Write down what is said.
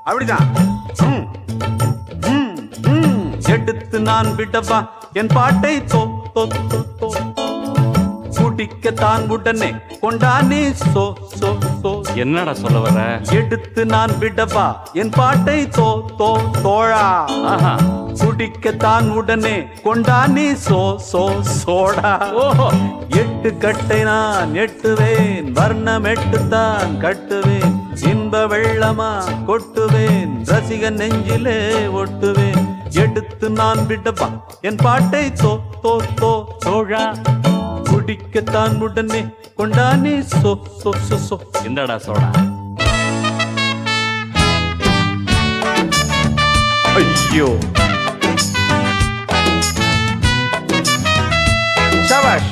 அப்படிதான். எடுத்து நான் விடவா என் பாட்டை தோ தோ தோ தோ குடிக்கத்தான் உடனே கொண்டானே சோ சோ சோ. என்னடா சொல்ல வர? எடுத்து நான் விடவா என் பாட்டை தோ தோ தோழா. ஆஹா. குடிக்கத்தான் உடனே கொண்டானே சோ சோ சோடா. ஓஹோ. எட்டு கட்டை நான் எட்டுவேன், வர்ணம் எட்டுத்தான் கட்டுவேன், இன்ப வெள்ளமா கொட்டுவேன், ரசிக நெஞ்சிலே ஒட்டுவேன். எடுத்து நான் விடவா என் பாட்டை தோ தோ தோ தோழா. குடிக்கத்தான் உடனே கொண்டானே சோ சோ சோ சோ. என்னடா சோடா? ஐயோ, சபாஷ்.